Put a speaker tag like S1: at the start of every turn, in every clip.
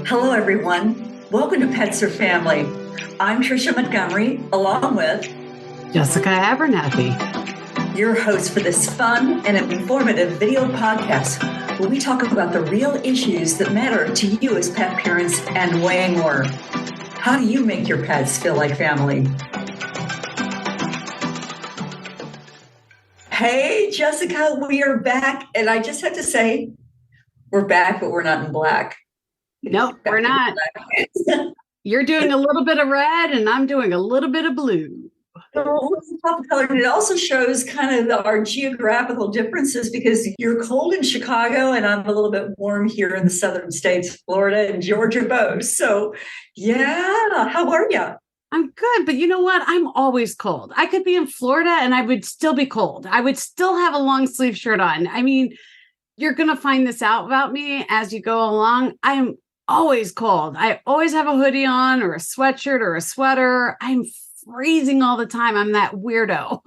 S1: Hello, everyone. Welcome to Pets or Family. I'm Tricia Montgomery, along with
S2: Jessica Abernathy,
S1: your host for this fun and informative video podcast where we talk about the real issues that matter to you as pet parents and way more. How do you make your pets feel like family? Hey, Jessica, we are back. And I just have to say, we're back, but we're not in black.
S2: Nope, we're not. You're doing a little bit of red and I'm doing a little bit of blue.
S1: Pop color. And it also shows kind of our geographical differences because you're cold in Chicago and I'm a little bit warm here in the southern states, Florida and Georgia both. So yeah, how are you?
S2: I'm good, but you know what? I'm always cold. I could be in Florida and I would still be cold. I would still have a long sleeve shirt on. I mean, you're going to find this out about me as you go along. I'm always cold. I always have a hoodie on or a sweatshirt or a sweater. I'm freezing all the time. I'm that weirdo.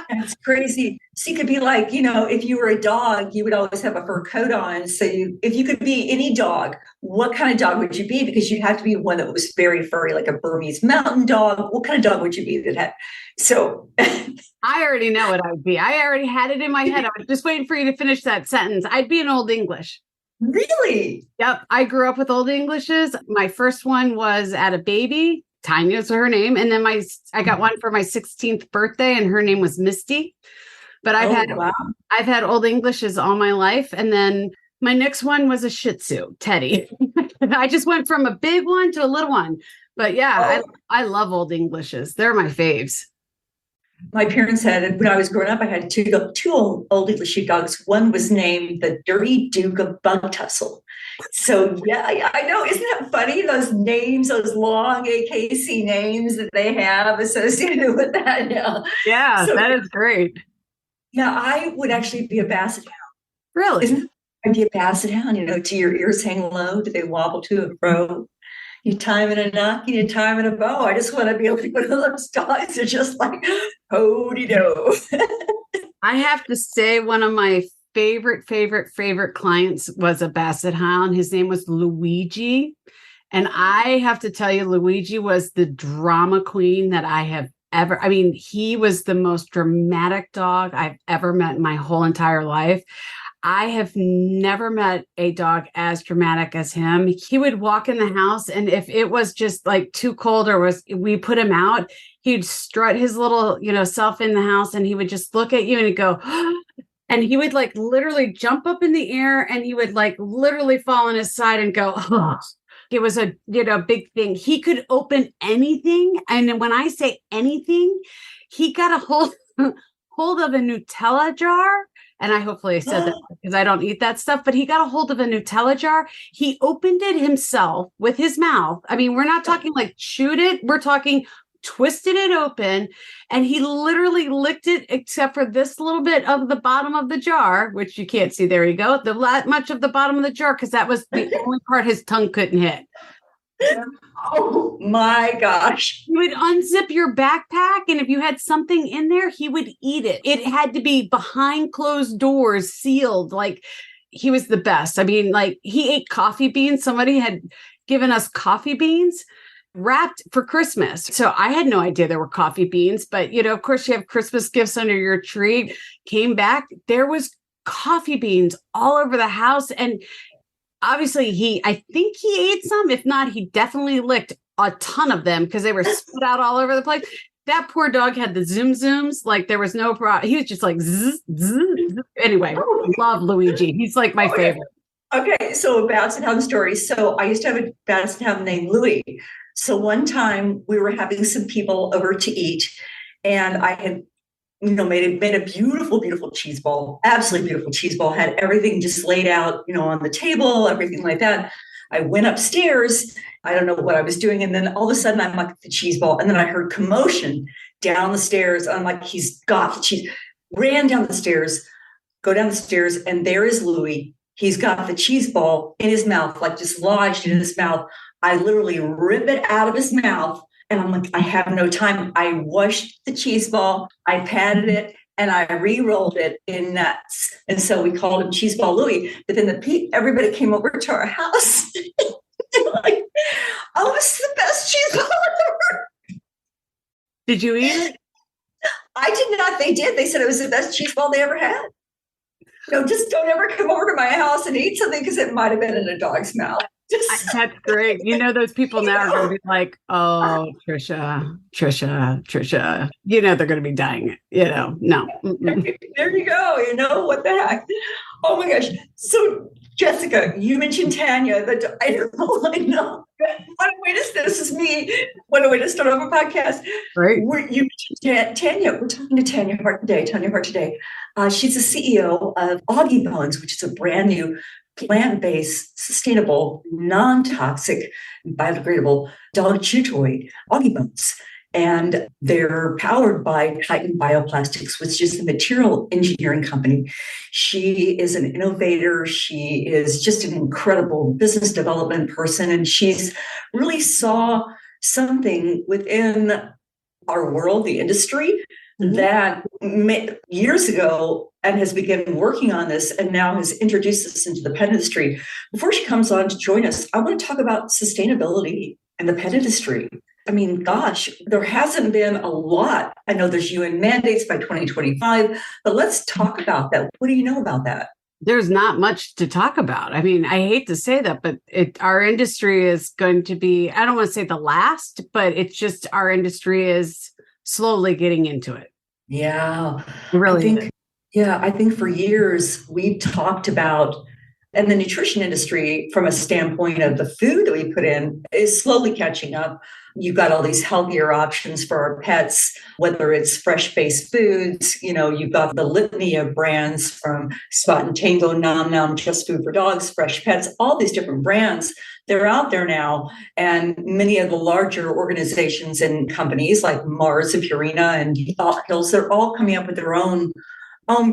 S1: That's crazy. So you could be like, if you were a dog, you would always have a fur coat on. So if you could be any dog, what kind of dog would you be? Because you'd have to be one that was very furry, like a Burmese mountain dog. What kind of dog would you be that had? So
S2: I already know what I would be. I already had it in my head. I was just waiting for you to finish that sentence. I'd be an Old English.
S1: Really?
S2: Yep. I grew up with Old Englishes. My first one was at a baby. Tanya was her name. And then I got one for my 16th birthday and her name was Misty. But I've had Old Englishes all my life. And then my next one was a Shih Tzu, Teddy. I just went from a big one to a little one. But yeah, I love Old Englishes. They're my faves.
S1: My parents had, when I was growing up, I had two old English sheepdogs. One was named the Dirty Duke of Bug Tussle. So, yeah, I know. Isn't that funny? Those names, those long AKC names that they have associated with that.
S2: Yeah, so, that is great.
S1: Yeah, I would actually be a Basset Hound.
S2: Really?
S1: I'd be a Basset Hound, do your ears hang low? Do they wobble to and fro? You time in a knock, you time in a bow. I just want to be able to put those dogs are just like, ho-de-do.
S2: I have to say one of my favorite clients was a Basset Hound. His name was Luigi. And I have to tell you, Luigi was the drama queen that I have ever. I mean, he was the most dramatic dog I've ever met in my whole entire life. I have never met a dog as dramatic as him. He would walk in the house, and if it was just like too cold or we put him out, he'd strut his little, self in the house, and he would just look at you and he'd go, and he would like literally jump up in the air, and he would like literally fall on his side and go, oh. It was a big thing. He could open anything, and when I say anything, he got a hold of a Nutella jar. And hopefully I said that because I don't eat that stuff, but he got a hold of a Nutella jar. He opened it himself with his mouth. I mean, we're not talking like chewed it. We're talking twisted it open. And he literally licked it except for this little bit of the bottom of the jar, which you can't see. There you go. Much of the bottom of the jar, because that was the only part his tongue couldn't hit.
S1: Oh my gosh.
S2: He would unzip your backpack, and if you had something in there, he would eat it. It had to be behind closed doors, sealed. Like, he was the best. I mean, like, he ate coffee beans. Somebody had given us coffee beans wrapped for Christmas. So I had no idea there were coffee beans, but of course you have Christmas gifts under your tree. Came back, there was coffee beans all over the house. And obviously, I think he ate some. If not, he definitely licked a ton of them because they were spit out all over the place. That poor dog had the zooms. Like, there was no problem. He was just like, zzz, zzz, zzz. Anyway, love Luigi. He's like my favorite.
S1: Okay, so a Basset Hound story. So I used to have a Basset Hound named Louie. So one time we were having some people over to eat, and I had made a beautiful, beautiful cheese ball, absolutely beautiful cheese ball, had everything just laid out, on the table, everything like that. I went upstairs. I don't know what I was doing. And then all of a sudden I'm like the cheese ball. And then I heard commotion down the stairs. I'm like, he's got the cheese. Ran down the stairs, go down the stairs. And there is Louie. He's got the cheese ball in his mouth, like just lodged in his mouth. I literally rip it out of his mouth. And I'm like, I have no time. I washed the cheese ball. I patted it. and I re-rolled it in nuts. And so we called him Cheeseball Louie. But then everybody came over to our house. Like, oh, this is the best cheeseball ever.
S2: Did you eat it?
S1: I did not. They did. They said it was the best cheeseball they ever had. Just don't ever come over to my house and eat something because it might have been in a dog's mouth.
S2: That's great. Those people now are going to be like, oh, Trisha. They're going to be dying. No. Mm-mm.
S1: There you go. What the heck? Oh my gosh. So, Jessica, you mentioned Tanya. I know. What a way to, this is me. What a way to start off a podcast.
S2: Right.
S1: You mentioned Tanya. We're talking to Tanya Hart today. She's the CEO of Augie Bones, which is a brand new plant-based, sustainable, non-toxic, biodegradable dog chew toy, Augie Bones. And they're powered by Titan Bioplastics, which is the material engineering company. She is an innovator. She is just an incredible business development person. And she's really saw something within our world, the industry, that years ago and has begun working on this and now has introduced us into the pet industry. Before she comes on to join us, I want to talk about sustainability and the pet industry. I mean, gosh, there hasn't been a lot. I know there's UN mandates by 2025, but let's talk about that. What do you know about that?
S2: There's not much to talk about. I mean, I hate to say that, but our industry is going to be, I don't want to say the last, but it's just our industry is slowly getting into it.
S1: Yeah.
S2: Really?
S1: I think for years we talked about, and the nutrition industry from a standpoint of the food that we put in is slowly catching up. You've got all these healthier options for our pets, whether it's fresh-based foods, you've got the litany of brands from Spot and Tango, Nom Nom, Just Food for Dogs, Fresh Pets, all these different brands. They're out there now. And many of the larger organizations and companies like Mars and Purina and Hills, they're all coming up with their own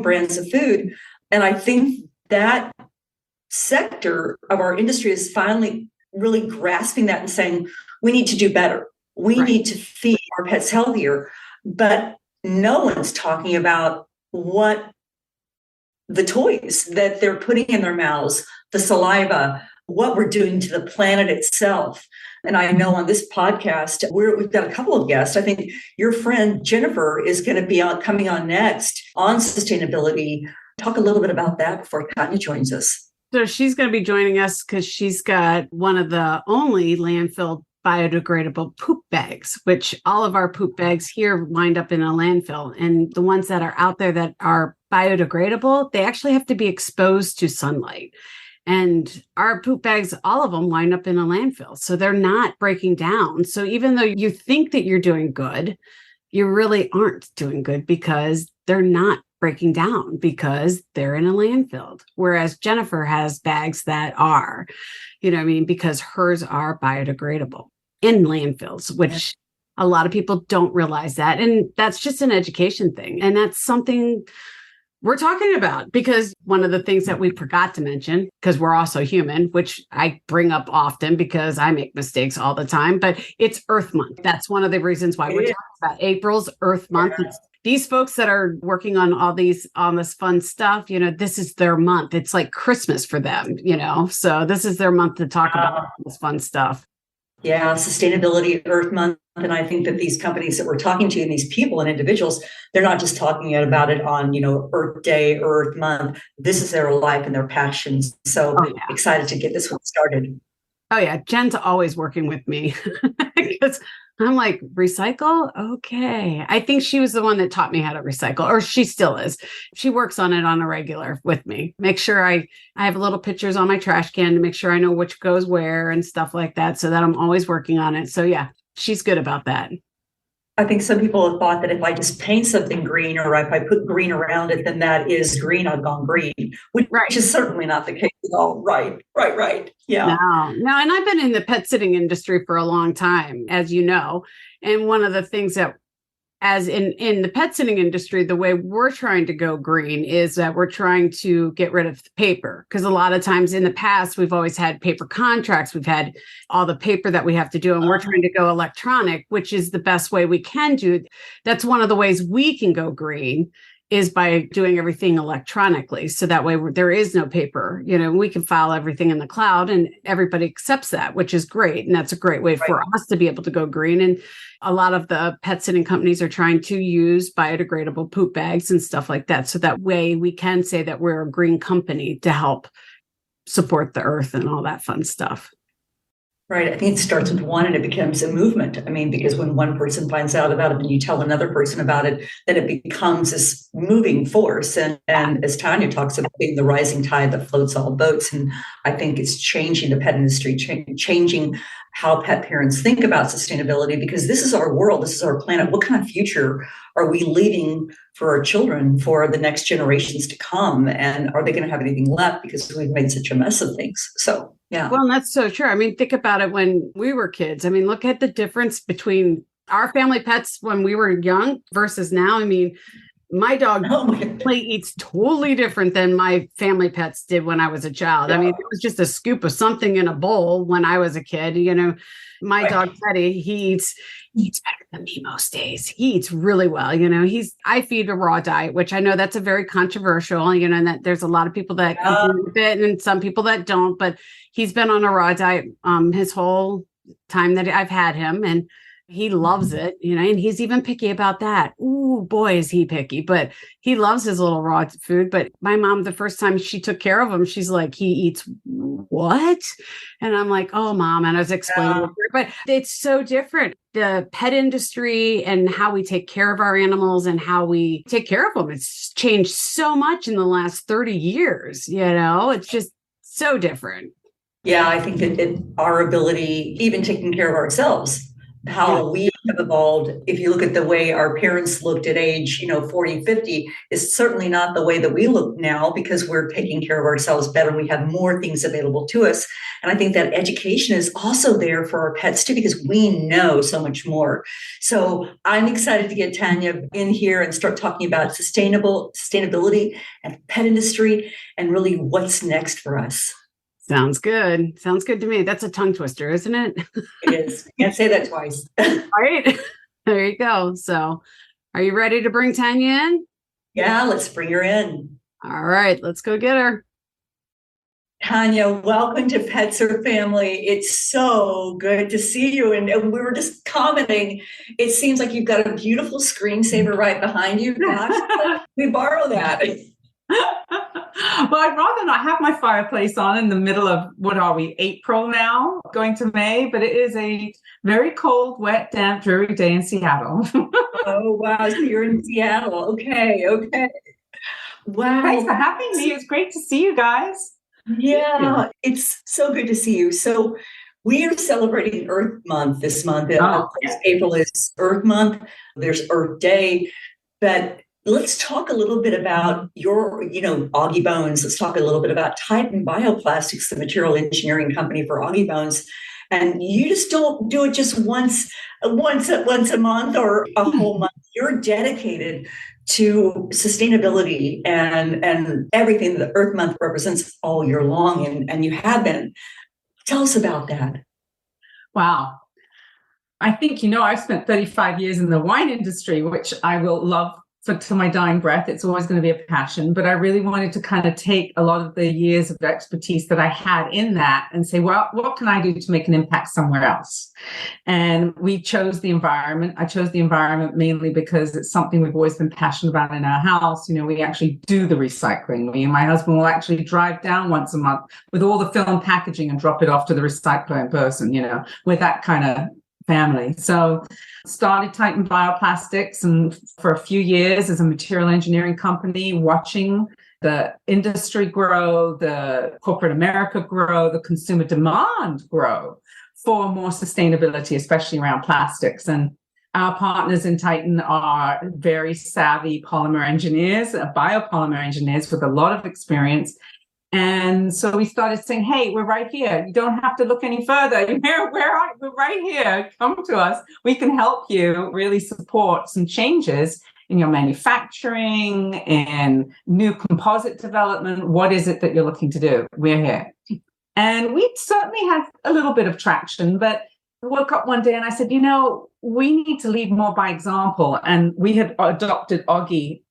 S1: brands of food. And I think that sector of our industry is finally really grasping that and saying, we need to do better. We need to feed our pets healthier. But no one's talking about what the toys that they're putting in their mouths, the saliva, what we're doing to the planet itself. And I know on this podcast, we've got a couple of guests. I think your friend Jennifer is going to be coming on next on sustainability. Talk a little bit about that before Tanya joins us.
S2: So she's going to be joining us because she's got one of the only landfill biodegradable poop bags, which all of our poop bags here wind up in a landfill. And the ones that are out there that are biodegradable, they actually have to be exposed to sunlight. And our poop bags, all of them wind up in a landfill. So they're not breaking down. So even though you think that you're doing good, you really aren't doing good because they're not breaking down because they're in a landfill. Whereas Jennifer has bags that are, because hers are biodegradable in landfills, which a lot of people don't realize that. And that's just an education thing. And that's something we're talking about because one of the things that we forgot to mention, because we're also human, which I bring up often because I make mistakes all the time, but it's Earth Month. That's one of the reasons why we're talking about April's Earth Month. It's these folks that are working on this fun stuff, this is their month. It's like Christmas for them, so this is their month to talk about this fun stuff.
S1: Yeah, sustainability, Earth Month. And I think that these companies that we're talking to and these people and individuals, they're not just talking about it on, Earth Day, Earth Month. This is their life and their passions. So excited to get this one started.
S2: Oh, yeah. Jen's always working with me because I'm like, recycle? Okay. I think she was the one that taught me how to recycle, or she still is. She works on it on a regular with me. Make sure I have little pictures on my trash can to make sure I know which goes where and stuff like that so that I'm always working on it. So yeah, she's good about that.
S1: I think some people have thought that if I just paint something green or if I put green around it, then that is green. I've gone green, which is certainly not the case at all. Right. Yeah.
S2: No. And I've been in the pet sitting industry for a long time, as you know. And one of the things that, as in the pet sitting industry, the way we're trying to go green is that we're trying to get rid of the paper. Because a lot of times in the past, we've always had paper contracts. We've had all the paper that we have to do. And we're trying to go electronic, which is the best way we can do. That's one of the ways we can go green is by doing everything electronically. So that way there is no paper. We can file everything in the cloud and everybody accepts that, which is great. And that's a great way for us to be able to go green. And a lot of the pet sitting companies are trying to use biodegradable poop bags and stuff like that. So that way we can say that we're a green company to help support the earth and all that fun stuff.
S1: Right. I think it starts with one and it becomes a movement. I mean, because when one person finds out about it and you tell another person about it, then it becomes this moving force. And as Tanya talks about being the rising tide that floats all boats. And I think it's changing the pet industry, changing how pet parents think about sustainability, because this is our world. This is our planet. What kind of future are we leaving for our children, for the next generations to come? And are they going to have anything left because we've made such a mess of things? So, yeah.
S2: Well, that's so true. I mean, think about it when we were kids. I mean, look at the difference between our family pets when we were young versus now. I mean, my dog eats totally different than my family pets did when I was a child. Yeah. I mean, it was just a scoop of something in a bowl when I was a kid. My dog Teddy, he eats better than me most days. He eats really well. I feed a raw diet, which I know that's a very controversial, and that there's a lot of people that agree with it and some people that don't, but he's been on a raw diet his whole time that I've had him, and he loves it, and he's even picky about that. Ooh, boy, is he picky, but he loves his little raw food. But my mom, the first time she took care of him, she's like, he eats what? And I'm like, oh, Mom. And I was explaining to her, but it's so different. The pet industry and how we take care of our animals and how we take care of them. It's changed so much in the last 30 years. It's just so different.
S1: Yeah, I think that our ability, even taking care of ourselves, how we have evolved. If you look at the way our parents looked at age, 40, 50, is certainly not the way that we look now, because we're taking care of ourselves better and we have more things available to us. And I think that education is also there for our pets too, because we know so much more. So I'm excited to get Tanya in here and start talking about sustainability and pet industry and really what's next for us.
S2: Sounds good. Sounds good to me. That's a tongue twister, isn't it?
S1: It is. Can't say that twice.
S2: Right. There you go. So are you ready to bring Tanya in?
S1: Yeah, let's bring her in.
S2: All right. Let's go get her.
S1: Tanya, welcome to Pets or Family. It's so good to see you. And we were just commenting, it seems like you've got a beautiful screensaver right behind you. Gosh, we borrow that.
S3: Well, I'd rather not have my fireplace on in the middle of, what are we, April now, going to May, but it is a very cold, wet, damp, dreary day in Seattle.
S1: Oh, wow. So you're in Seattle. Okay. Wow.
S3: Thanks for having me. It's great to see you guys.
S1: Yeah, it's so good to see you. So we are celebrating Earth Month this month. Of course, April is Earth Month. There's Earth Day. But let's talk a little bit about your, Augie Bones. Let's talk a little bit about Titan Bioplastics, the material engineering company for Augie Bones. And you just don't do it just once a month or a whole month. You're dedicated to sustainability and everything that Earth Month represents all year long. And you have been. Tell us about that.
S3: Wow. I think, I've spent 35 years in the wine industry, which I will love to my dying breath. It's always going to be a passion, but I really wanted to kind of take a lot of the years of expertise that I had in that and say, well, what can I do to make an impact somewhere else? And we chose the environment. I chose the environment mainly because it's something we've always been passionate about in our house. We actually do the recycling. Me and my husband will actually drive down once a month with all the film packaging and drop it off to the recycler in person, with that kind of family. So started Titan Bioplastics, and for a few years as a material engineering company, watching the industry grow, the corporate America grow, the consumer demand grow for more sustainability, especially around plastics. And our partners in Titan are very savvy polymer engineers, biopolymer engineers with a lot of experience. And so we started saying, hey, we're right here. You don't have to look any further. We're right here. Come to us. We can help you really support some changes in your manufacturing and new composite development. What is it that you're looking to do? We're here. And we certainly had a little bit of traction, but I woke up one day and I said, we need to lead more by example. And we had adopted Augie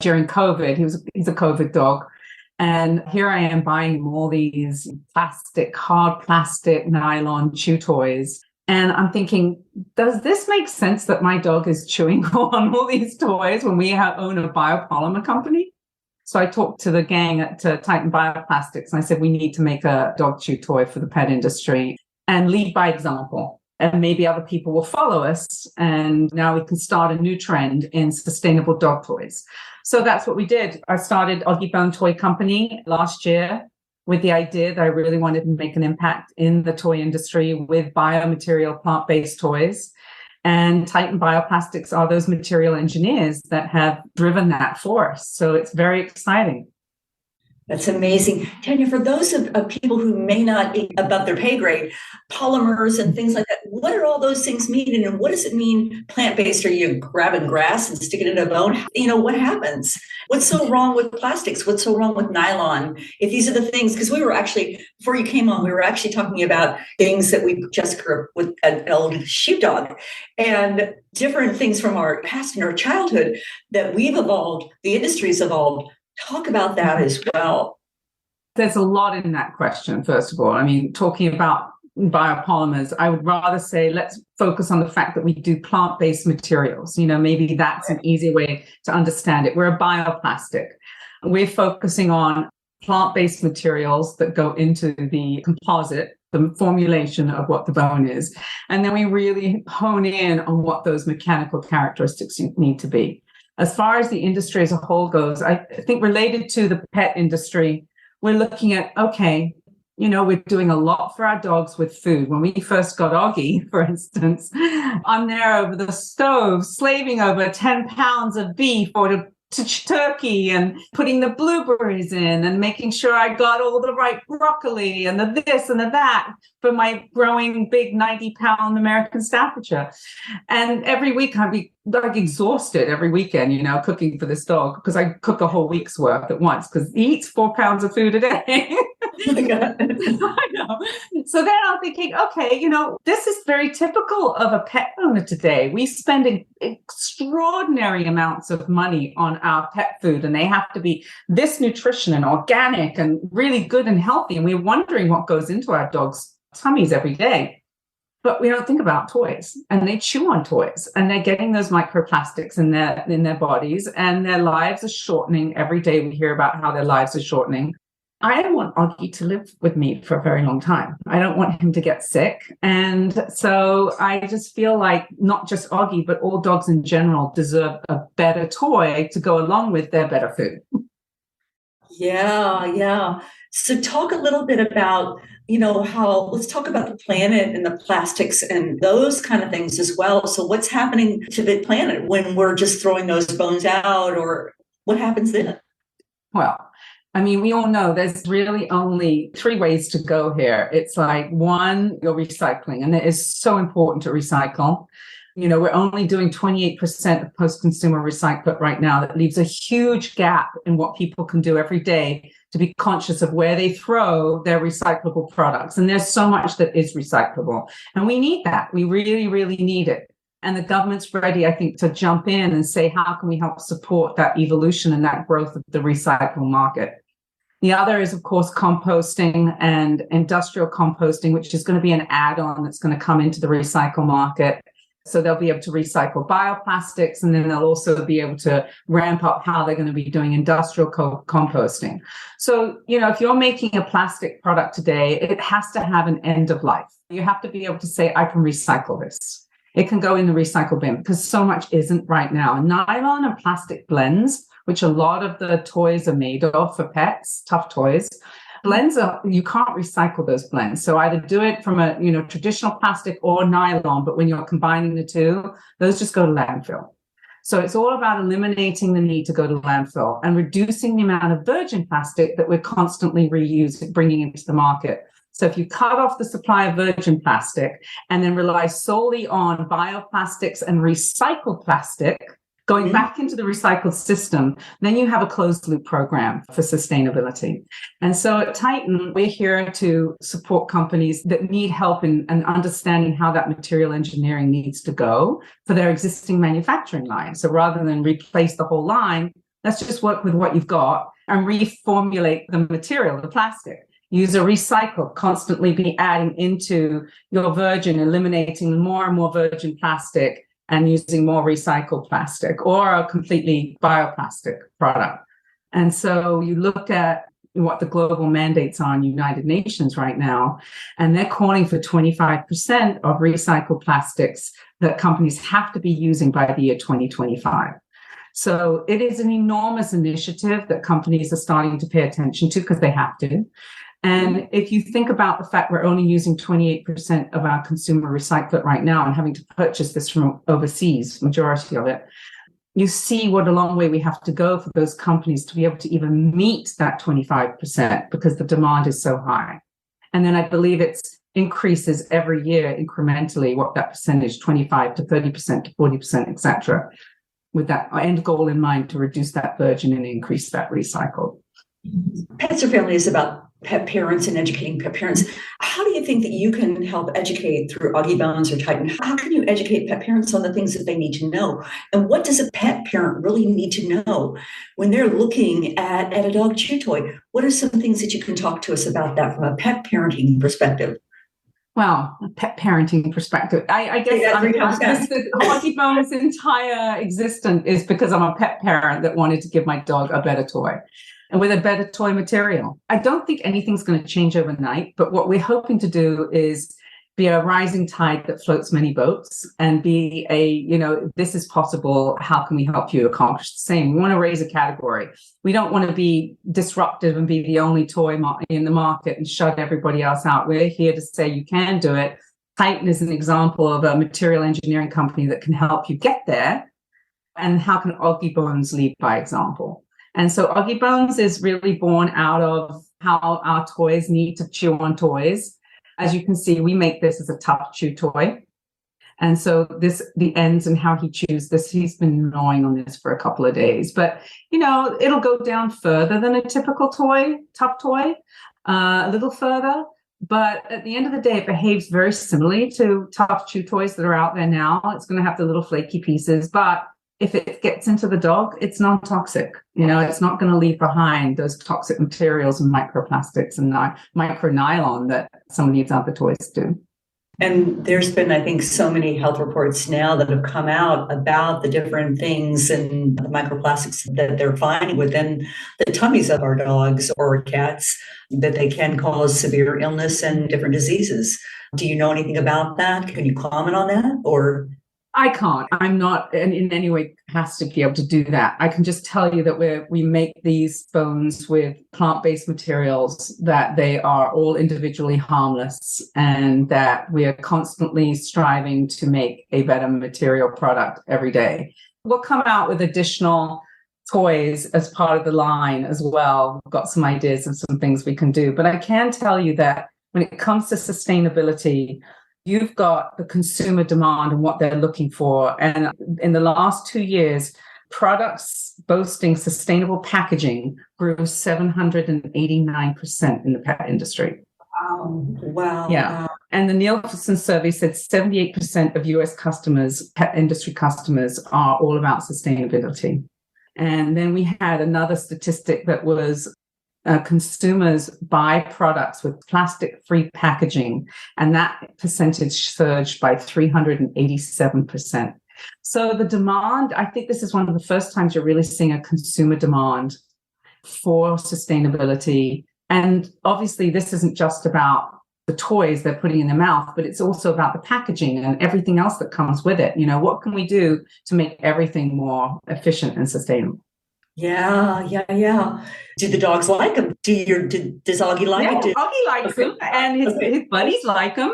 S3: during COVID. He's a COVID dog. And here I am buying him all these hard plastic, nylon chew toys. And I'm thinking, does this make sense that my dog is chewing on all these toys when we own a biopolymer company? So I talked to the gang at Titan Bioplastics, and I said, we need to make a dog chew toy for the pet industry and lead by example. And maybe other people will follow us. And now we can start a new trend in sustainable dog toys. So that's what we did. I started Augie Bone Toy Company last year with the idea that I really wanted to make an impact in the toy industry with biomaterial plant-based toys. And Titan Bioplastics are those material engineers that have driven that for us. So it's very exciting.
S1: That's amazing. Tanya, for those of people who may not be above their pay grade, polymers and things like that, what are all those things mean? And what does it mean plant-based? Are you grabbing grass and sticking it in a bone? What happens? What's so wrong with plastics? What's so wrong with nylon? If these are the things, because we were actually, before you came on, we were actually talking about things that we just grew up with an old sheepdog and different things from our past and our childhood that we've evolved, the industry's evolved. Talk about that as well.
S3: There's a lot in that question, first of all. I mean, talking about biopolymers, I would rather say let's focus on the fact that we do plant-based materials. Maybe that's an easy way to understand it. We're a bioplastic. We're focusing on plant-based materials that go into the composite, the formulation of what the bone is. And then we really hone in on what those mechanical characteristics need to be. As far as the industry as a whole goes, I think related to the pet industry, we're looking at, okay, we're doing a lot for our dogs with food. When we first got Augie, for instance, I'm there over the stove, slaving over 10 pounds of beef or turkey and putting the blueberries in and making sure I got all the right broccoli and the this and the that for my growing big 90-pound American Staffordshire. And every week I'd be like exhausted every weekend, cooking for this dog because I cook a whole week's worth at once because he eats 4 pounds of food a day. Oh my God. I know. So then I'm thinking, okay, this is very typical of a pet owner today. We spend extraordinary amounts of money on our pet food, and they have to be this nutrition and organic and really good and healthy. And we're wondering what goes into our dogs' tummies every day. But we don't think about toys, and they chew on toys, and they're getting those microplastics in their bodies, and their lives are shortening. Every day we hear about how their lives are shortening. I don't want Augie to live with me for a very long time. I don't want him to get sick. And so I just feel like not just Augie, but all dogs in general deserve a better toy to go along with their better food.
S1: Yeah. So talk a little bit about, let's talk about the planet and the plastics and those kind of things as well. So what's happening to the planet when we're just throwing those bones out, or what happens then?
S3: Well, I mean, we all know there's really only 3 ways to go here. It's like, one, you're recycling, and it is so important to recycle. We're only doing 28% of post-consumer recycling right now. That leaves a huge gap in what people can do every day to be conscious of where they throw their recyclable products. And there's so much that is recyclable. And we need that. We really, really need it. And the government's ready, I think, to jump in and say, how can we help support that evolution and that growth of the recycle market? The other is, of course, composting and industrial composting, which is going to be an add-on that's going to come into the recycle market. So they'll be able to recycle bioplastics, and then they'll also be able to ramp up how they're going to be doing industrial composting. So, if you're making a plastic product today, it has to have an end of life. You have to be able to say, I can recycle this. It can go in the recycle bin, because so much isn't right now. And nylon and plastic blends, which a lot of the toys are made of for pets, tough toys, blends you can't recycle those blends. So either do it from a traditional plastic or nylon, but when you're combining the two, those just go to landfill. So it's all about eliminating the need to go to landfill and reducing the amount of virgin plastic that we're constantly reusing, bringing into the market. So if you cut off the supply of virgin plastic and then rely solely on bioplastics and recycled plastic, going back into the recycled system, then you have a closed loop program for sustainability. And so at Titan, we're here to support companies that need help in understanding how that material engineering needs to go for their existing manufacturing line. So rather than replace the whole line, Let's just work with what you've got and reformulate the material, the plastic. Use a recycle, constantly be adding into your virgin, eliminating more and more virgin plastic and using more recycled plastic or a completely bioplastic product. And so you look at what the global mandates are in United Nations right now, and they're calling for 25% of recycled plastics that companies have to be using by the year 2025. So it is an enormous initiative that companies are starting to pay attention to because they have to. And if you think about the fact we're only using 28% of our consumer recyclate right now and having to purchase this from overseas, majority of it, you see what a long way we have to go for those companies to be able to even meet that 25% because the demand is so high. And then I believe it increases every year incrementally, what that percentage, 25 to 30% to 40%, et cetera, with that end goal in mind to reduce that virgin and increase that recycle.
S1: Pets or Family is about pet parents and educating pet parents. How do you think that you can help educate through Augie Bones or Titan? How can you educate pet parents on the things that they need to know? And what does a pet parent really need to know when they're looking at a dog chew toy? What are some things that you can talk to us about that from a pet parenting perspective?
S3: Well, a pet parenting perspective. I guess Augie Bones' entire existence is because I'm a pet parent that wanted to give my dog a better toy. And with a better toy material. I don't think anything's going to change overnight, but what we're hoping to do is be a rising tide that floats many boats and be this is possible. How can we help you accomplish the same? We want to raise a category. We don't want to be disruptive and be the only toy in the market and shut everybody else out. We're here to say you can do it. Titan is an example of a material engineering company that can help you get there. And how can Augie Bones lead by example? And so Augie Bones is really born out of how our toys need to chew on toys. As you can see, we make this as a tough chew toy. And so the ends and how he chews this, he's been gnawing on this for a couple of days. But, it'll go down further than a typical tough toy, a little further. But at the end of the day, it behaves very similarly to tough chew toys that are out there now. It's going to have the little flaky pieces, but if it gets into the dog, it's non-toxic. It's not going to leave behind those toxic materials and microplastics and micro nylon that some of these other toys do.
S1: And there's been, I think, so many health reports now that have come out about the different things and the microplastics that they're finding within the tummies of our dogs or cats, that they can cause severe illness and different diseases. Do you know anything about that? Can you comment on that? Or
S3: I can't. I'm not in any way has to be able to do that. I can just tell you that we make these bones with plant-based materials, that they are all individually harmless, and that we are constantly striving to make a better material product every day. We'll come out with additional toys as part of the line as well. We've got some ideas of some things we can do. But I can tell you that when it comes to sustainability, you've got the consumer demand and what they're looking for. And in the last 2 years, products boasting sustainable packaging grew 789% in the pet industry.
S1: Wow.
S3: Yeah. Wow. And the Nielsen survey said 78% of US customers, pet industry customers, are all about sustainability. And then we had another statistic that was consumers buy products with plastic-free packaging, and that percentage surged by 387%. So the demand, I think this is one of the first times you're really seeing a consumer demand for sustainability. And obviously, this isn't just about the toys they're putting in their mouth, but it's also about the packaging and everything else that comes with it. What can we do to make everything more efficient and sustainable?
S1: Yeah. Do the dogs like them? Does Augie like it?
S3: Augie likes them, and his buddies like them.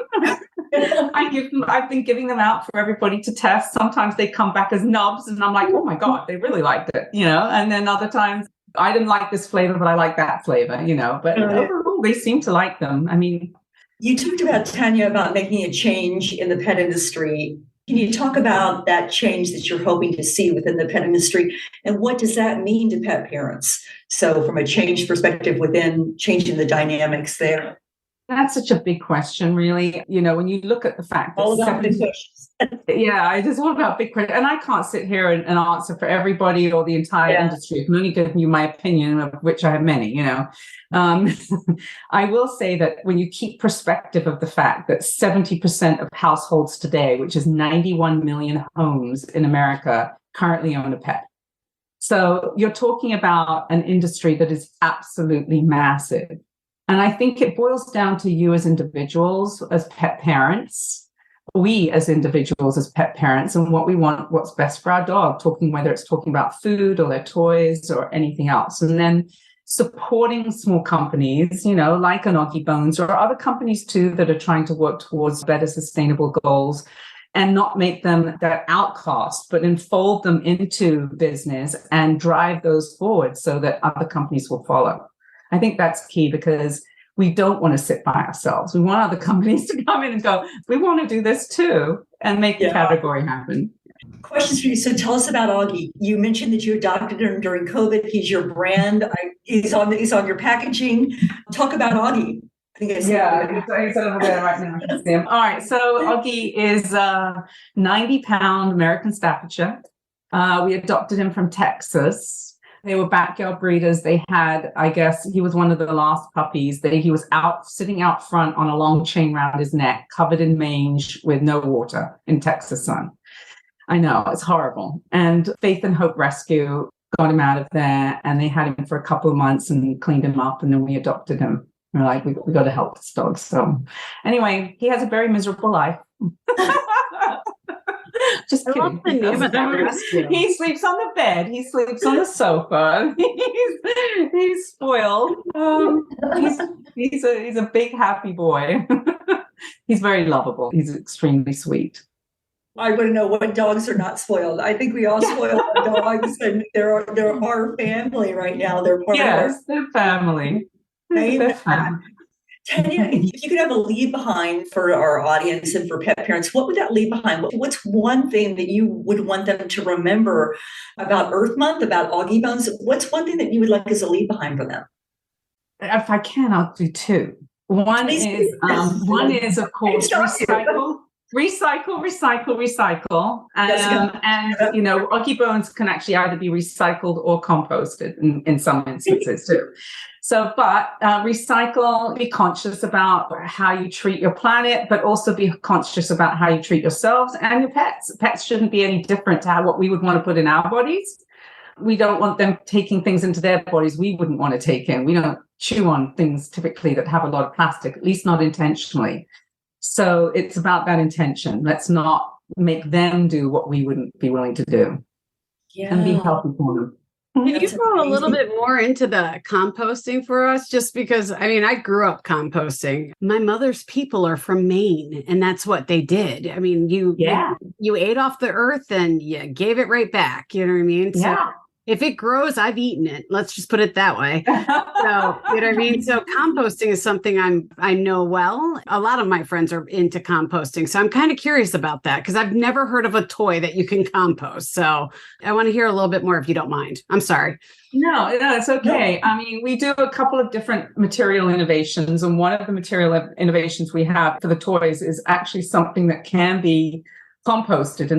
S3: I've been giving them out for everybody to test. Sometimes they come back as nubs, and I'm like, oh my God, they really liked it, And then other times, I didn't like this flavor, but I like that flavor, But overall, they seem to like them. I mean,
S1: you talked about, Tanya, about making a change in the pet industry. Can you talk about that change that you're hoping to see within the pet industry, and what does that mean to pet parents? So from a change perspective within changing the dynamics there.
S3: That's such a big question, really. When you look at the fact that
S1: All about big questions.
S3: yeah, it is all about big questions. And I can't sit here and answer for everybody or the entire industry. I can only give you my opinion, of which I have many, I will say that when you keep perspective of the fact that 70% of households today, which is 91 million homes in America, currently own a pet. So you're talking about an industry that is absolutely massive. And I think it boils down to you as individuals, as pet parents, we as individuals, as pet parents, and what we want, what's best for our dog, whether it's talking about food or their toys or anything else. And then supporting small companies, like an Augie Bones or other companies too, that are trying to work towards better sustainable goals, and not make them their outcast, but enfold them into business and drive those forward so that other companies will follow. I think that's key, because we don't want to sit by ourselves. We want other companies to come in and go, we want to do this too, and make the category happen.
S1: Questions for you. So tell us about Augie. You mentioned that you adopted him during COVID. He's your brand. He's on your packaging. Talk about Augie. I think I see
S3: he's over there right now. I can see him. All right. So Augie is a 90-pound American Staffordshire. We adopted him from Texas. They were backyard breeders. They had, I guess, he was one of the last puppies. He was sitting out front on a long chain around his neck, covered in mange with no water in Texas sun. I know, it's horrible. And Faith and Hope Rescue got him out of there, and they had him for a couple of months and cleaned him up, and then we adopted him. We're like, we got to help this dog. So anyway, he has a very miserable life. Just kidding. He sleeps on the bed. He sleeps on the sofa. He's spoiled. He's a big happy boy. He's very lovable. He's extremely sweet.
S1: I want to know what dogs are not spoiled. I think we all spoil our dogs, and they're our family right now. They're part of our
S3: family. They're family.
S1: Tanya, if you could have a leave behind for our audience and for pet parents, what would that leave behind? What's one thing that you would want them to remember about Earth Month, about Augie Bones? What's one thing that you would like as a leave behind for them?
S3: If I can, I'll do two. One is, of course, recycle. And Augie Bones can actually either be recycled or composted in some instances too. So, but recycle, be conscious about how you treat your planet, but also be conscious about how you treat yourselves and your pets. Pets shouldn't be any different to what we would want to put in our bodies. We don't want them taking things into their bodies we wouldn't want to take in. We don't chew on things typically that have a lot of plastic, at least not intentionally. So it's about that intention. Let's not make them do what we wouldn't be willing to do. And be healthy for them.
S2: Can you go a little bit more into the composting for us? Just because, I grew up composting. My mother's people are from Maine, and that's what they did. You ate off the earth and you gave it right back. You know what I mean? So if it grows, I've eaten it. Let's just put it that way. So, you know what I mean? So composting is something I know well. A lot of my friends are into composting. So I'm kind of curious about that, because I've never heard of a toy that you can compost. So I want to hear a little bit more, if you don't mind. I'm sorry.
S3: No, it's okay. We do a couple of different material innovations. And one of the material innovations we have for the toys is actually something that can be composted in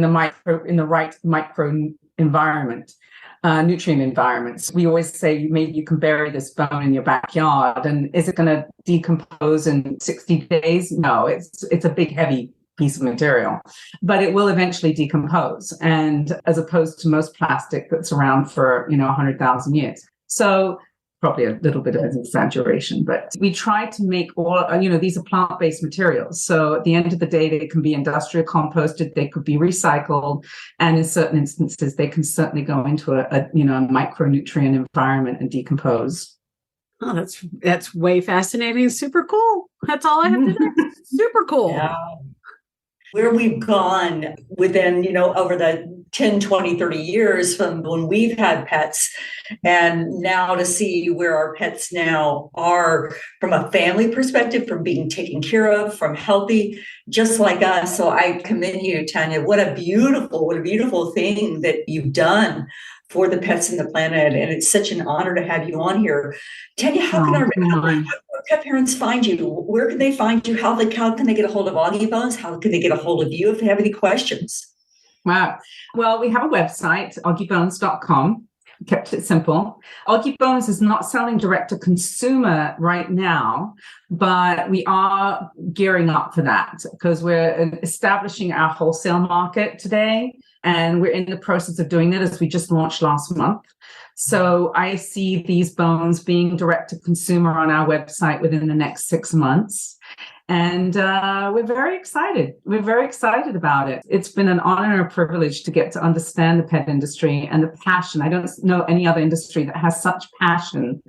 S3: the right micro environment. Nutrient environments. We always say maybe you can bury this bone in your backyard, and is it going to decompose in 60 days? No, it's a big, heavy piece of material, but it will eventually decompose. And as opposed to most plastic that's around for 100,000 years. So probably a little bit of an exaggeration, but we try to make all, these are plant-based materials. So at the end of the day, they can be industrial composted, they could be recycled, and in certain instances, they can certainly go into a micronutrient environment and decompose.
S2: Oh, that's way fascinating. Super cool. That's all I have to say. Super cool.
S1: Yeah. Where we've gone within, over the 10, 20, 30 years from when we've had pets, and now to see where our pets now are from a family perspective, from being taken care of, from healthy, just like us. So I commend you, Tanya. What a beautiful thing that you've done for the pets and the planet. And it's such an honor to have you on here. Tanya, how can pet parents find you? Where can they find you? How can they get a hold of Augie Bones? How can they get a hold of you if they have any questions?
S3: Wow. Well, we have a website, augiebones.com. Kept it simple. Augie Bones is not selling direct to consumer right now, but we are gearing up for that because we're establishing our wholesale market today. And we're in the process of doing that as we just launched last month. So I see these bones being direct to consumer on our website within the next 6 months. And we're very excited. We're very excited about it. It's been an honor and a privilege to get to understand the pet industry and the passion. I don't know any other industry that has such passion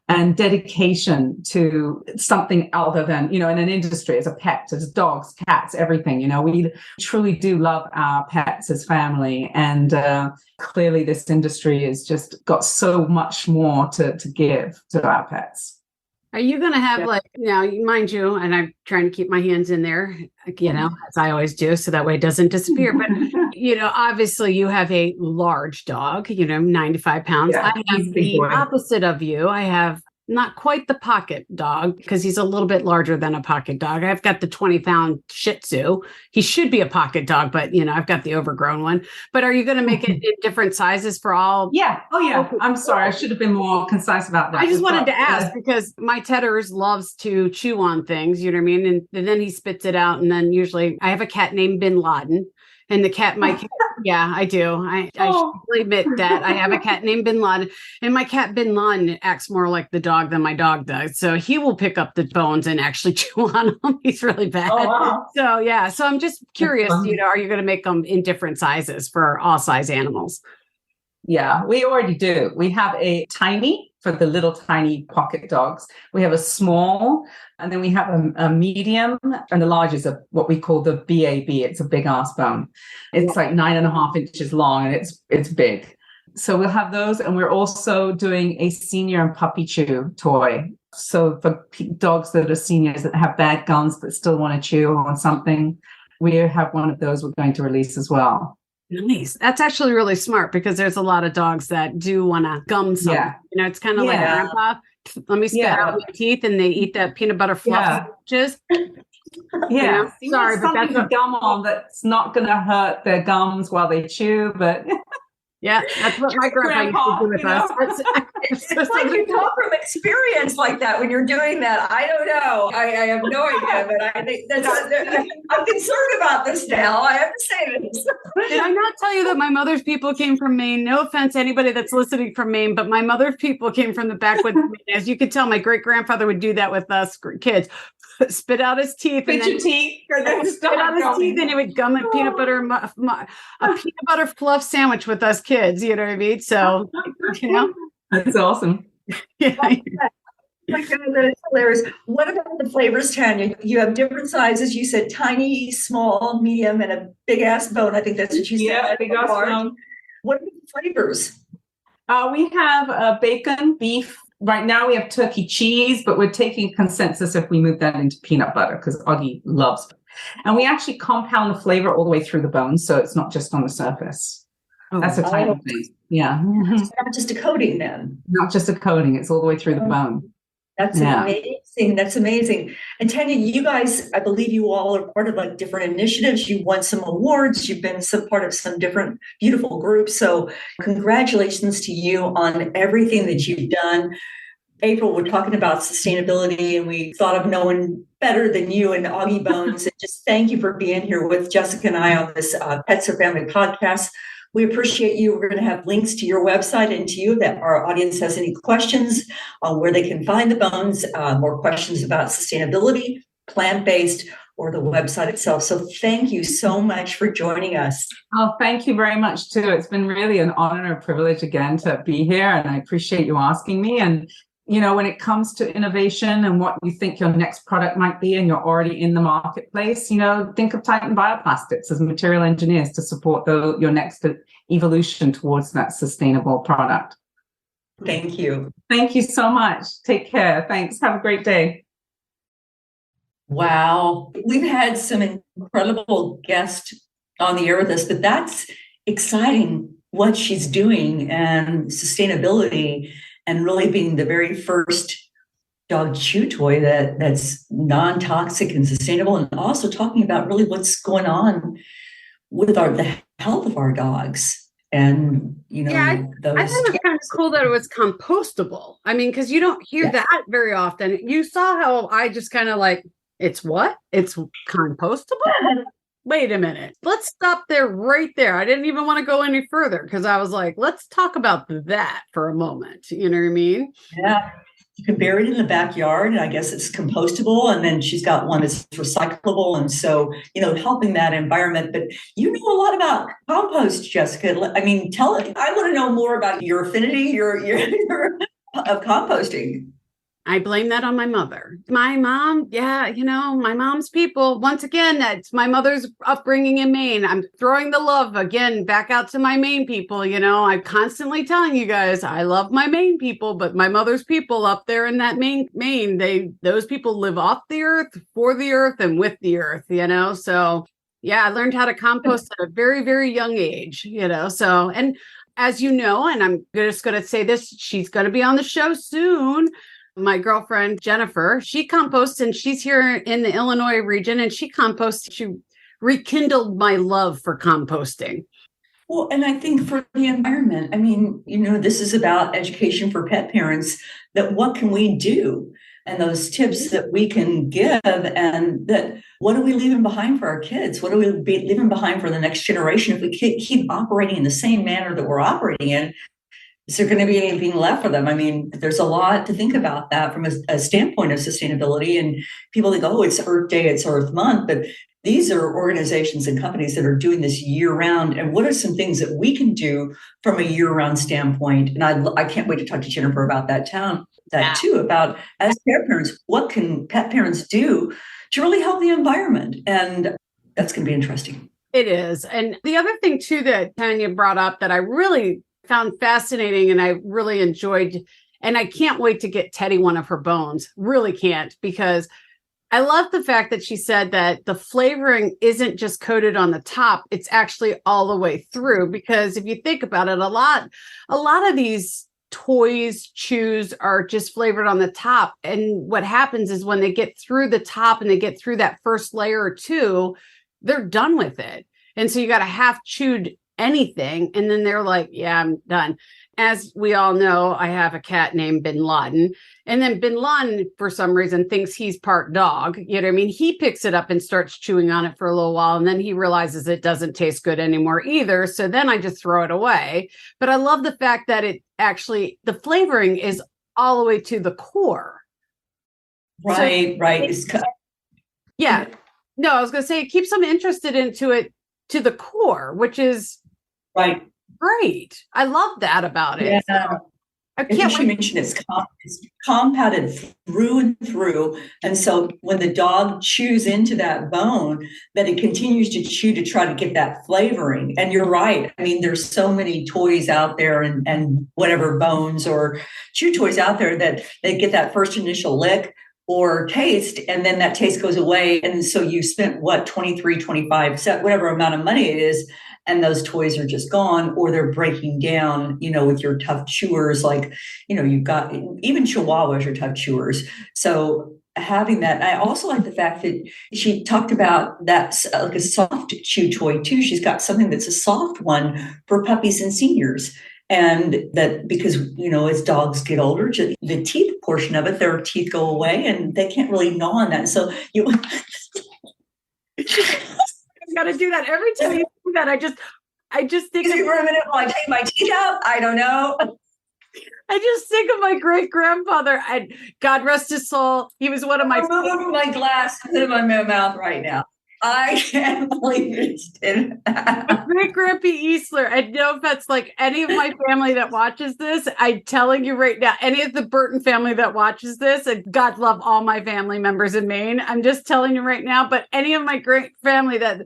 S3: and dedication to something other than, in an industry as a pet, as dogs, cats, everything. We truly do love our pets as family. And clearly this industry has just got so much more to give to our pets.
S2: Are you going to have mind you, and I'm trying to keep my hands in there, as I always do, so that way it doesn't disappear. But, obviously you have a large dog, 95 pounds.
S3: Yeah,
S2: I have the opposite of you. I have not quite the pocket dog because he's a little bit larger than a pocket dog. I've got the 20-pound Shih Tzu. He should be a pocket dog, but I've got the overgrown one. But are you going to make it in different sizes for all?
S3: Yeah. Oh, yeah. I'm sorry. I should have been more concise about that.
S2: I just wanted to ask because my Tedders loves to chew on things, you know what I mean? And then he spits it out. And then usually I have a cat named Bin Laden. And the cat, yeah, I do. I should admit that I have a cat named Bin Laden, and my cat Bin Laden acts more like the dog than my dog does. So he will pick up the bones and actually chew on them. He's really bad. Oh, wow. So yeah. So I'm just curious, are you going to make them in different sizes for all size animals?
S3: Yeah, we already do. We have a tiny for the little tiny pocket dogs. We have a small, and then we have a medium, and the large is what we call the BAB. It's a big ass bone. It's like 9.5 inches long, and it's big. So we'll have those, and we're also doing a senior and puppy chew toy. So for dogs that are seniors that have bad gums but still want to chew on something, we have one of those we're going to release as well.
S2: Nice. That's actually really smart because there's a lot of dogs that do want to gum something. Yeah. It's kind of like grandpa, let me spit out my teeth, and they eat that peanut butter fluff sandwiches.
S3: Yeah.
S2: Sorry, but that's
S3: a gum on that's not going to hurt their gums while they chew, but
S2: yeah, that's what my grandpa used to do with us.
S1: It's like you talk from experience like that when you're doing that. I don't know. I have no idea, but I think I'm concerned about this now. I have to say this.
S2: Did I not tell you that my mother's people came from Maine? No offense to anybody that's listening from Maine, but my mother's people came from the backwoods. As you can tell, my great grandfather would do that with us kids. Spit out his teeth,
S3: spit out his teeth,
S2: and he would gum a peanut butter, a peanut butter fluff sandwich with us kids. You know what I mean? So,
S3: that's awesome.
S2: Yeah.
S1: My God, that is hilarious. What about the flavors, Tanya? You have different sizes. You said tiny, small, medium, and a big ass bone. I think that's what you said.
S3: Yeah, big ass bone.
S1: What are the flavors?
S3: We have bacon, beef. Right now we have turkey cheese, but we're taking consensus if we move that into peanut butter because Augie loves it. And we actually compound the flavor all the way through the bones, so it's not just on the surface. That's a tiny thing. Yeah.
S1: It's not just a coating then.
S3: Not just a coating. It's all the way through the bone.
S1: That's amazing. That's amazing. And Tanya, you guys, I believe you all are part of like different initiatives. You won some awards. You've been some part of some different beautiful groups. So congratulations to you on everything that you've done. April, we're talking about sustainability, and we thought of no one better than you and Augie Bones. And just thank you for being here with Jessica and I on this Pets Are Family podcast. We appreciate you. We're going to have links to your website and to you that our audience has any questions on where they can find the bones, more questions about sustainability, plant-based, or the website itself. So thank you so much for joining us.
S3: Oh, thank you very much, too. It's been really an honor and a privilege again to be here, and I appreciate you asking me. And when it comes to innovation and what you think your next product might be, and you're already in the marketplace, think of Titan Bioplastics as material engineers to support your next evolution towards that sustainable product.
S1: Thank you.
S3: Thank you so much. Take care. Thanks. Have a great day.
S1: Wow. We've had some incredible guests on the air with us, but that's exciting what she's doing and sustainability. And really being the very first dog chew toy that's non-toxic and sustainable, and also talking about really what's going on with the health of our dogs. And
S2: I
S1: those
S2: thought it was kind of cool that it was compostable. I mean, because you don't hear that very often. You saw how I just kind of like, it's what? It's compostable? Wait a minute. Let's stop there right there. I didn't even want to go any further because I was like, let's talk about that for a moment. You know what I mean?
S1: Yeah. You can bury it in the backyard, and I guess it's compostable. And then she's got one that's recyclable. And so, helping that environment. But you know a lot about compost, Jessica. I mean, I want to know more about your affinity, your of composting.
S2: I blame that on my mother. My mom, my mom's people. Once again, that's my mother's upbringing in Maine. I'm throwing the love again back out to my Maine people. I'm constantly telling you guys, I love my Maine people, but my mother's people up there in that Maine, those people live off the earth, for the earth, and with the earth, So, yeah, I learned how to compost at a very, very young age, So, and as you know, and I'm just going to say this, she's going to be on the show soon. My girlfriend, Jennifer, she composts, and she's here in the Illinois region, and she composts. She rekindled my love for composting.
S1: Well, and I think for the environment, I mean, this is about education for pet parents, that what can we do, and those tips that we can give, and that what are we leaving behind for our kids? What are we leaving behind for the next generation? If we keep operating in the same manner that we're operating in, is there going to be anything left for them? I mean, there's a lot to think about that from a standpoint of sustainability. And people think, oh, it's Earth Day, it's Earth Month. But these are organizations and companies that are doing this year round. And what are some things that we can do from a year round standpoint? And I can't wait to talk to Jennifer about that too, about as pet parents, what can pet parents do to really help the environment? And that's going to be interesting.
S2: It is. And the other thing too that Tanya brought up that I really found fascinating and I really enjoyed, and I can't wait to get Teddy one of her bones, really can't, because I love the fact that she said that the flavoring isn't just coated on the top, it's actually all the way through. Because if you think about it, a lot of these toys, chews are just flavored on the top. And what happens is when they get through the top and they get through that first layer or two, they're done with it. And so you got a half chewed anything, and then they're like, yeah, I'm done. As we all know, I have a cat named Bin Laden, and then Bin Laden for some reason thinks he's part dog. You know what I mean? He picks it up and starts chewing on it for a little while, and then he realizes it doesn't taste good anymore either, so then I just throw it away. But I love the fact that it actually, the flavoring is all the way to the core.
S1: Right.
S2: Yeah. No, I was going to say it keeps them interested into it to the core, which is
S1: right.
S2: Great. I love that about it.
S1: Yeah.
S2: So I can't
S1: wait. Mention it's compounded through and through. And so when the dog chews into that bone, that it continues to chew to try to get that flavoring. And you're right. I mean, there's so many toys out there and whatever bones or chew toys out there that they get that first initial lick or taste, and then that taste goes away. And so you spent 23, 25, whatever amount of money it is, and those toys are just gone, or they're breaking down, with your tough chewers. Like, you've got even Chihuahuas are tough chewers. So having that, I also like the fact that she talked about that's like a soft chew toy too. She's got something that's a soft one for puppies and seniors. And that because, as dogs get older, the teeth portion of it, their teeth go away and they can't really gnaw on that. So you
S2: got to do that every time you do that. I just think
S1: for a minute while I take my teeth out. I don't know.
S2: I just think of my great grandfather. God rest his soul. He was one of my.
S1: I'm moving my glass into my mouth right now. I can't believe you just did that.
S2: Great Grandpa Eastler. I know if that's like any of my family that watches this, I'm telling you right now, any of the Burton family that watches this, and God love all my family members in Maine. I'm just telling you right now, but any of my great family that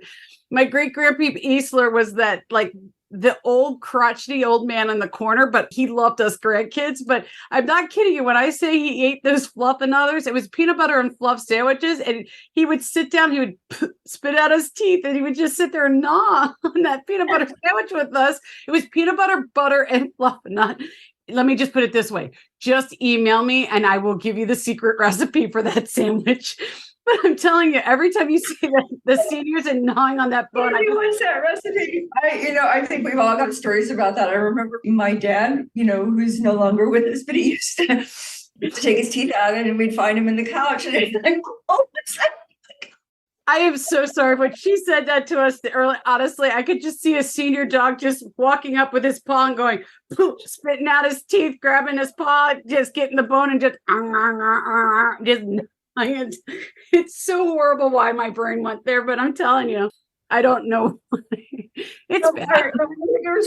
S2: my great Grandpa Eastler was that like the old crotchety old man in the corner, but he loved us grandkids. But I'm not kidding you. When I say he ate those fluff and others, it was peanut butter and fluff sandwiches. And he would sit down, he would spit out his teeth, and he would just sit there and gnaw on that peanut butter sandwich with us. It was peanut butter, and fluff, let me just put it this way. just email me and I will give you the secret recipe for that sandwich. But I'm telling you, every time you see the seniors and gnawing on that bone,
S1: What's that recipe? I think we've all got stories about that. I remember my dad, who's no longer with us, but he used to take his teeth out and we'd find him in the couch. And he's like, oh, what's that?
S2: I am so sorry. When she said that to us early, honestly, I could just see a senior dog just walking up with his paw and going, poof, spitting out his teeth, grabbing his paw, just getting the bone and just it's so horrible why my brain went there, but I'm telling you, I don't know. It's bad.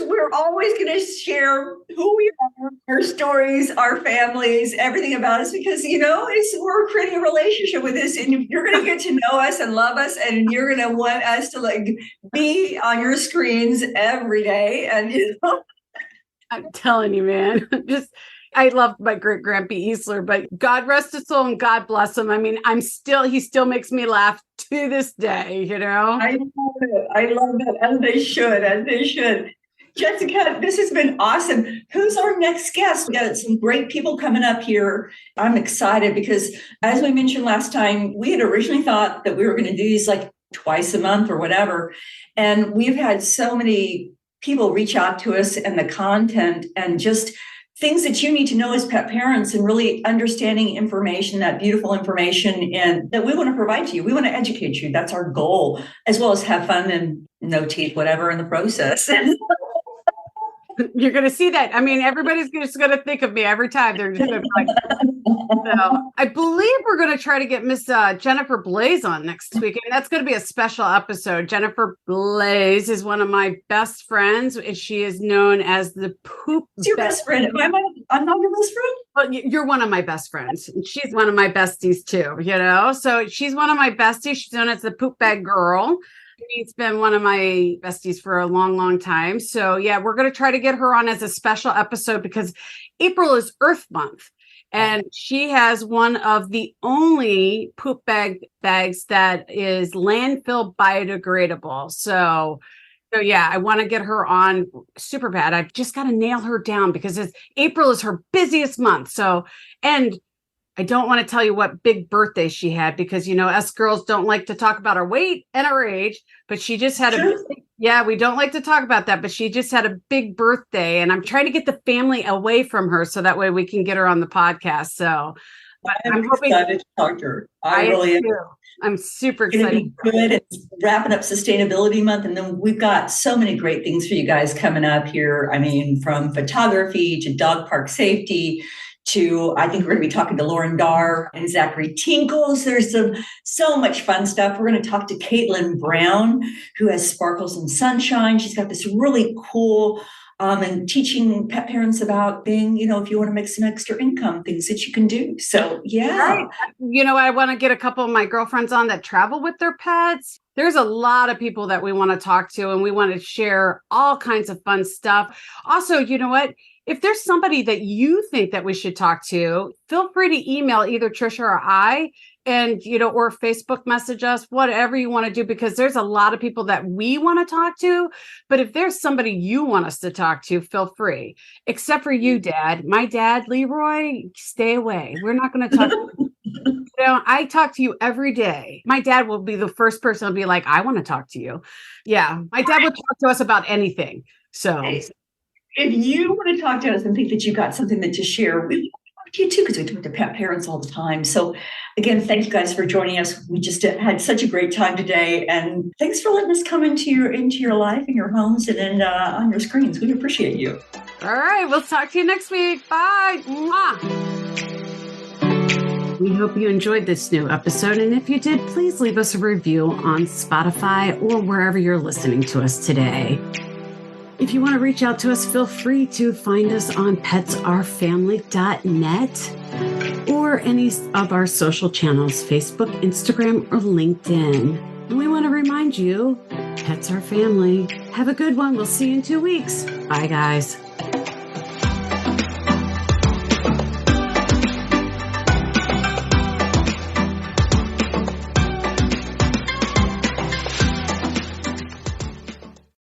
S1: We're always going to share who we are, our stories, our families, everything about us, because we're creating a relationship with this, and you're going to get to know us and love us, and you're going to want us to be on your screens every day. And
S2: I'm telling you, man, I love my great grandpa Easler, but God rest his soul and God bless him. I mean, he still makes me laugh to this day,
S1: I love it. As they should. Jessica, this has been awesome. Who's our next guest? We got some great people coming up here. I'm excited because, as we mentioned last time, we had originally thought that we were going to do these twice a month or whatever. And we've had so many people reach out to us, and the content and just things that you need to know as pet parents, and really understanding information, that beautiful information, and that we want to provide to you. We want to educate you. That's our goal, as well as have fun and no teeth, whatever, in the process.
S2: You're going to see that. I mean, everybody's just going to think of me every time. They're just going to be like, so I believe we're going to try to get Miss Jennifer Blaze on next week. And that's going to be a special episode. Jennifer Blaze is one of my best friends. And she is known as the poop.
S1: It's your best friend. I'm not your best friend?
S2: Well, you're one of my best friends. She's one of my besties too, So she's one of my besties. She's known as the poop bag girl. She's been one of my besties for a long, long time. So yeah, we're going to try to get her on as a special episode because April is Earth Month. And she has one of the only poop bags that is landfill biodegradable. So yeah, I want to get her on super bad. I've just got to nail her down because April is her busiest month. And I don't want to tell you what big birthday she had because, us girls don't like to talk about our weight and our age, but she just had we don't like to talk about that, but she just had a big birthday and I'm trying to get the family away from her so that way we can get her on the podcast. So
S1: I'm excited to talk to her. I really am.
S2: I'm super excited.
S1: Good. It's wrapping up Sustainability Month. And then we've got so many great things for you guys coming up here. I mean, from photography to dog park safety, I think we're going to be talking to Lauren Darr and Zachary Tinkles. There's so much fun stuff. We're going to talk to Caitlin Brown, who has Sparkles and Sunshine. She's got this really cool and teaching pet parents about being, if you want to make some extra income, things that you can do. So, yeah.
S2: Right. I want to get a couple of my girlfriends on that travel with their pets. There's a lot of people that we want to talk to, and we want to share all kinds of fun stuff. Also, you know what? If there's somebody that you think that we should talk to, feel free to email either Trisha or I, and, or Facebook message us, whatever you want to do, because there's a lot of people that we want to talk to. But if there's somebody you want us to talk to, feel free, except for you, Dad. My dad, Leroy, stay away. We're not going to talk to you. I talk to you every day. My dad will be the first person to be like, I want to talk to you. Yeah. My dad would talk to us about anything. So
S1: if you want to talk to us and think that you've got something to share, we talk to you too, because we talk to pet parents all the time. So again, thank you guys for joining us. We just had such a great time today, and thanks for letting us come into your life and your homes and on your screens. We appreciate you.
S2: All right, we'll talk to you next week. Bye. Mwah. We hope you enjoyed this new episode, and if you did, please leave us a review on Spotify or wherever you're listening to us today. If you want to reach out to us, feel free to find us on petsourfamily.net or any of our social channels, Facebook, Instagram, or LinkedIn. And we want to remind you, pets are family. Have a good one. We'll see you in 2 weeks. Bye, guys.